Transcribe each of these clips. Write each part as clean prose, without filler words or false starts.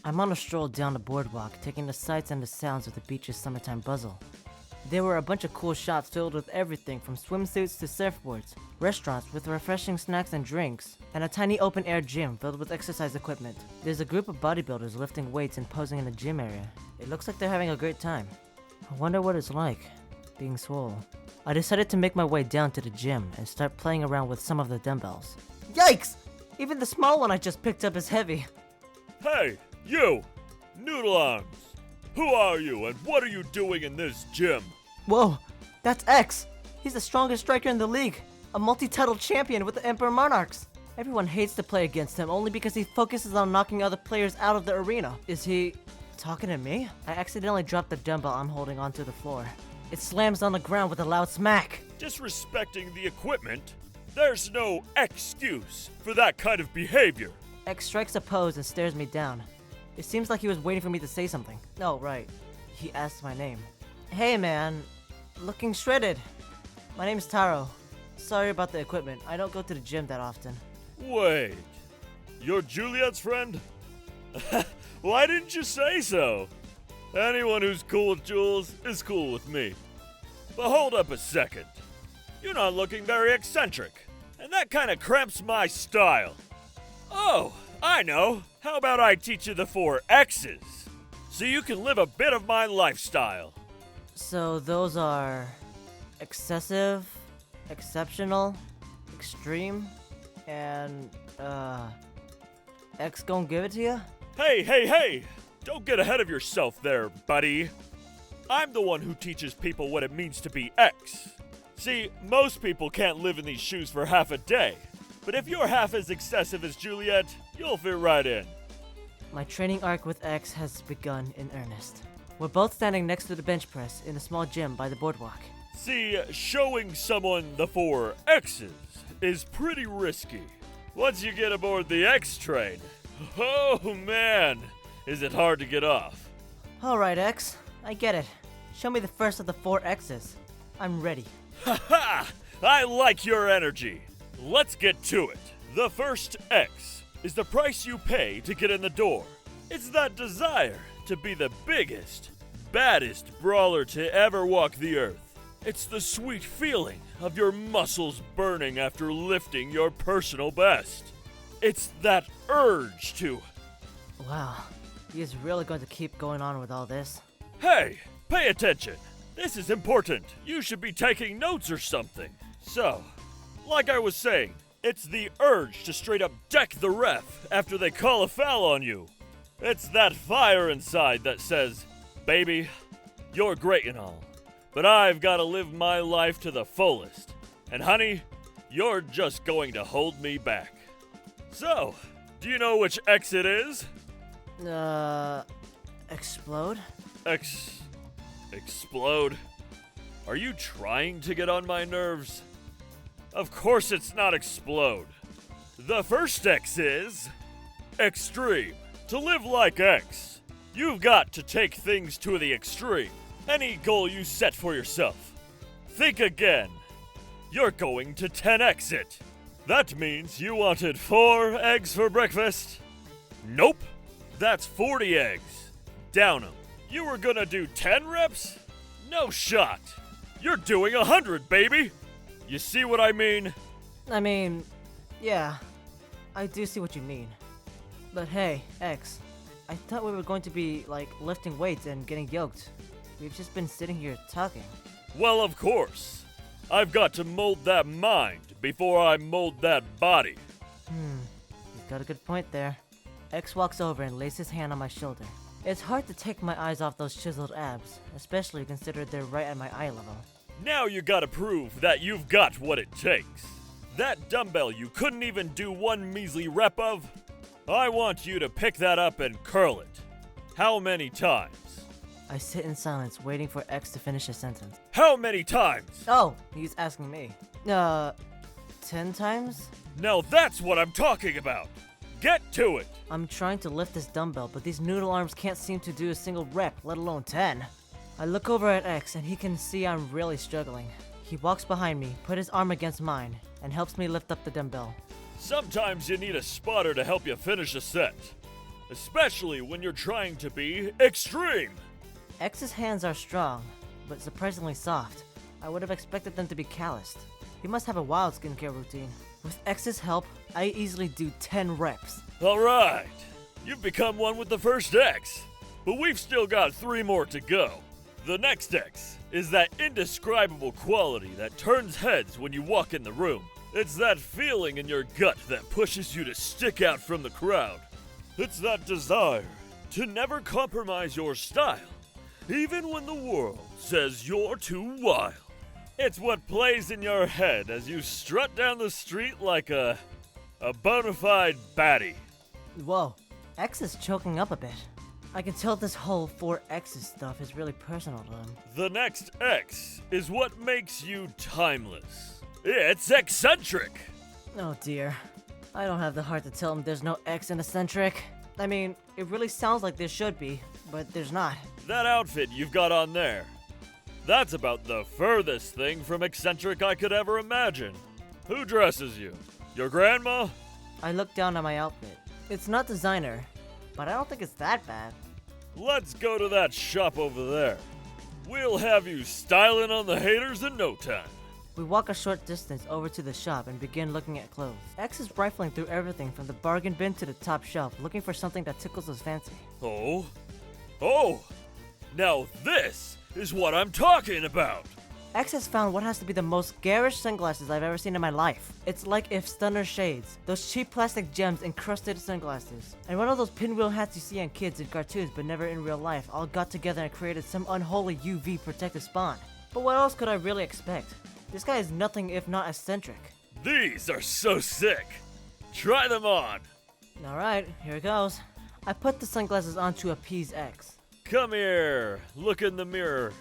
I'm on a stroll down the boardwalk, taking the sights and the sounds of the beach's summertime bustle. There were a bunch of cool shops filled with everything from swimsuits to surfboards, restaurants with refreshing snacks and drinks, and a tiny open-air gym filled with exercise equipment. There's a group of bodybuilders lifting weights and posing in the gym area. It looks like they're having a great time. I wonder what it's like, being swole. I decided to make my way down to the gym and start playing around with some of the dumbbells. Yikes! Even the small one I just picked up is heavy. Hey, you! Noodle Arms! Who are you and what are you doing in this gym? Whoa, that's X! He's the strongest striker in the league, a multi-title champion with the Emperor Monarchs. Everyone hates to play against him only because he focuses on knocking other players out of the arena. Is he talking to me? I accidentally dropped the dumbbell I'm holding onto the floor. It slams on the ground with a loud smack. Disrespecting the equipment? There's no excuse for that kind of behavior. X strikes a pose and stares me down. It seems like he was waiting for me to say something. Oh, right. He asked my name. Hey, man. Looking shredded. My name's Taro. Sorry about the equipment. I don't go to the gym that often. Wait, you're Juliet's friend? Why didn't you say so? Anyone who's cool with Jules is cool with me. But hold up a second. You're not looking very eccentric, and that kind of cramps my style. Oh, I know. How about I teach you the 4 X's, so you can live a bit of my lifestyle? So those are excessive, exceptional, extreme, and, X gon' give it to you? Hey! Don't get ahead of yourself there, buddy. I'm the one who teaches people what it means to be X. See, most people can't live in these shoes for half a day. But if you're half as excessive as Juliet, you'll fit right in. My training arc with X has begun in earnest. We're both standing next to the bench press in a small gym by the boardwalk. See, showing someone the 4 X's is pretty risky. Once you get aboard the X train, oh man, is it hard to get off. Alright, X. I get it. Show me the first of the 4 X's. I'm ready. Haha! I like your energy. Let's get to it. The first X is the price you pay to get in the door. It's that desire to be the biggest, baddest brawler to ever walk the earth. It's the sweet feeling of your muscles burning after lifting your personal best. It's that urge to... Wow. He is really going to keep going on with all this. Hey, pay attention. This is important. You should be taking notes or something. So, like I was saying, it's the urge to straight up deck the ref after they call a foul on you. It's that fire inside that says, baby, you're great and all, but I've got to live my life to the fullest. And honey, you're just going to hold me back. So, do you know which X it is? Explode? Explode? Are you trying to get on my nerves? Of course it's not explode. The first X is extreme. To live like X, you've got to take things to the extreme. Any goal you set for yourself. Think again. You're going to 10X it. That means you wanted 4 eggs for breakfast. Nope. That's 40 eggs. Down 'em. You were gonna do 10 reps? No shot. You're doing 100, baby. You see what I mean? I mean, yeah. I do see what you mean. But hey, X. I thought we were going to be, lifting weights and getting yoked. We've just been sitting here talking. Well, of course. I've got to mold that mind before I mold that body. You've got a good point there. X walks over and lays his hand on my shoulder. It's hard to take my eyes off those chiseled abs, especially considering they're right at my eye level. Now you gotta prove that you've got what it takes. That dumbbell you couldn't even do 1 measly rep of? I want you to pick that up and curl it. How many times? I sit in silence, waiting for X to finish his sentence. How many times? Oh, he's asking me. 10 times? Now that's what I'm talking about. Get to it. I'm trying to lift this dumbbell, but these noodle arms can't seem to do a single rep, let alone 10. I look over at X and he can see I'm really struggling. He walks behind me, put his arm against mine, and helps me lift up the dumbbell. Sometimes you need a spotter to help you finish a set. especially when you're trying to be extreme. X's hands are strong, but surprisingly soft. I would have expected them to be calloused. He must have a wild skincare routine. With X's help, I easily do 10 reps. Alright, you've become one with the first X, but we've still got 3 more to go. The next X is that indescribable quality that turns heads when you walk in the room. It's that feeling in your gut that pushes you to stick out from the crowd. It's that desire to never compromise your style, even when the world says you're too wild. It's what plays in your head as you strut down the street like a bona fide baddie. Whoa, X is choking up a bit. I can tell this whole 4X's stuff is really personal to him. The next X is what makes you timeless. It's eccentric. Oh dear. I don't have the heart to tell him there's no X in eccentric. I mean, it really sounds like there should be, but there's not. That outfit you've got on there, that's about the furthest thing from eccentric I could ever imagine. Who dresses you? Your grandma? I look down at my outfit. It's not designer, but I don't think it's that bad. Let's go to that shop over there. We'll have you styling on the haters in no time. We walk a short distance over to the shop and begin looking at clothes. X is rifling through everything from the bargain bin to the top shelf, looking for something that tickles his fancy. Oh, now this is what I'm talking about. X has found what has to be the most garish sunglasses I've ever seen in my life. It's like if Stunner shades, those cheap plastic gems encrusted sunglasses, and one of those pinwheel hats you see on kids in cartoons but never in real life all got together and created some unholy UV protective spawn. But what else could I really expect? This guy is nothing if not eccentric. These are so sick. Try them on. Alright, here it goes. I put the sunglasses on to appease X. Come here, look in the mirror.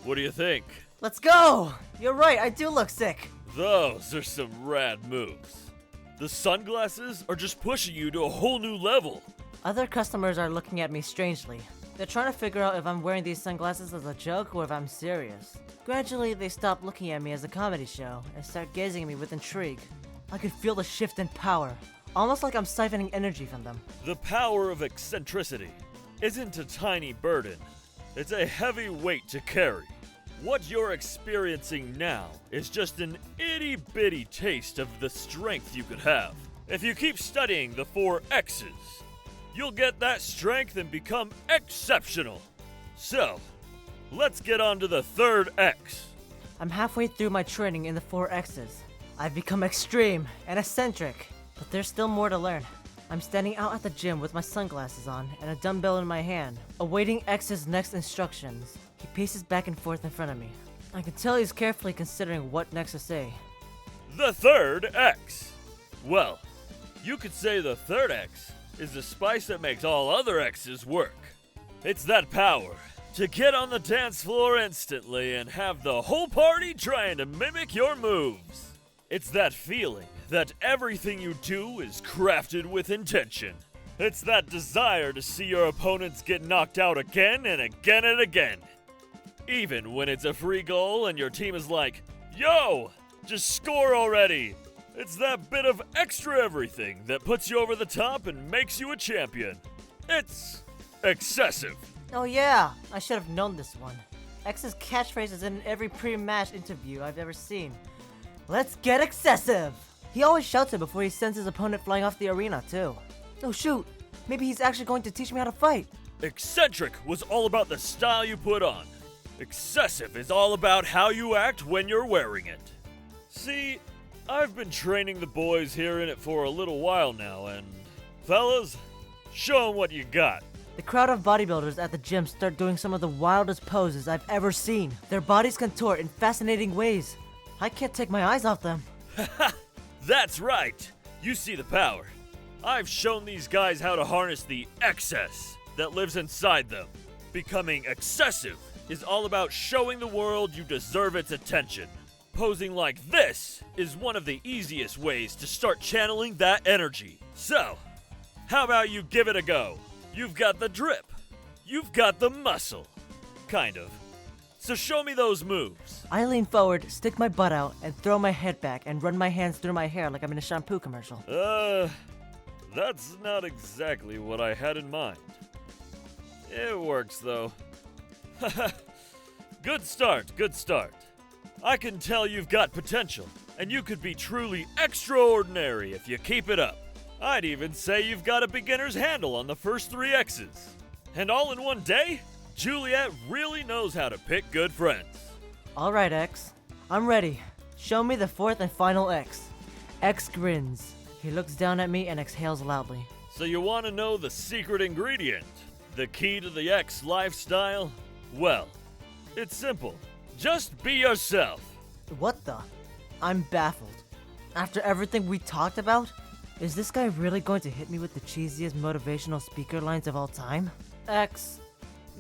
What do you think? Let's go! You're right, I do look sick. Those are some rad moves. The sunglasses are just pushing you to a whole new level. Other customers are looking at me strangely. They're trying to figure out if I'm wearing these sunglasses as a joke or if I'm serious. Gradually, they stop looking at me as a comedy show and start gazing at me with intrigue. I could feel the shift in power, almost like I'm siphoning energy from them. The power of eccentricity isn't a tiny burden. It's a heavy weight to carry. What you're experiencing now is just an itty-bitty taste of the strength you could have. If you keep studying the 4 X's, you'll get that strength and become exceptional. So, let's get on to the 3rd X. I'm halfway through my training in the 4 X's. I've become extreme and eccentric, but there's still more to learn. I'm standing out at the gym with my sunglasses on and a dumbbell in my hand, awaiting X's next instructions. He paces back and forth in front of me. I can tell he's carefully considering what next to say. The 3rd X. Well, you could say the 3rd X is the spice that makes all other X's work. It's that power to get on the dance floor instantly and have the whole party trying to mimic your moves. It's that feeling that everything you do is crafted with intention. It's that desire to see your opponents get knocked out again and again and again. Even when it's a free goal and your team is like, yo, just score already. It's that bit of extra everything that puts you over the top and makes you a champion. It's excessive. Oh yeah, I should have known this one. X's catchphrase is in every pre-match interview I've ever seen. Let's get excessive! He always shouts it before he sends his opponent flying off the arena too. Oh shoot, maybe he's actually going to teach me how to fight. Eccentric was all about the style you put on. Excessive is all about how you act when you're wearing it. See, I've been training the boys here in it for a little while now, and fellas, show 'em what you got. The crowd of bodybuilders at the gym start doing some of the wildest poses I've ever seen. Their bodies contort in fascinating ways. I can't take my eyes off them. That's right. You see the power. I've shown these guys how to harness the excess that lives inside them. Becoming excessive is all about showing the world you deserve its attention. Posing like this is one of the easiest ways to start channeling that energy. So, how about you give it a go? You've got the drip. You've got the muscle. Kind of. So show me those moves. I lean forward, stick my butt out, and throw my head back and run my hands through my hair like I'm in a shampoo commercial. That's not exactly what I had in mind. It works, though. Good start, good start. I can tell you've got potential, and you could be truly extraordinary if you keep it up. I'd even say you've got a beginner's handle on the first 3 X's. And all in one day, Juliet really knows how to pick good friends. Alright, X. I'm ready. Show me the 4th and final X. X grins. He looks down at me and exhales loudly. So you want to know the secret ingredient? The key to the X lifestyle? Well, it's simple. Just be yourself. What the? I'm baffled. After everything we talked about? Is this guy really going to hit me with the cheesiest motivational speaker lines of all time? X...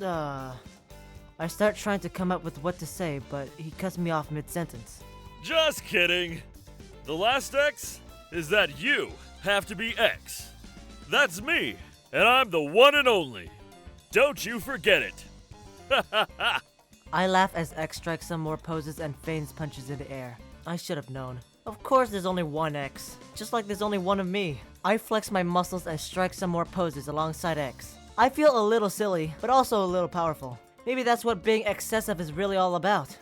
I start trying to come up with what to say, but he cuts me off mid-sentence. Just kidding. The last X is that you have to be X. That's me, and I'm the one and only. Don't you forget it. I laugh as X strikes some more poses and feigns punches in the air. I should have known. Of course there's only one X, just like there's only one of me. I flex my muscles and strike some more poses alongside X. I feel a little silly, but also a little powerful. Maybe that's what being excessive is really all about.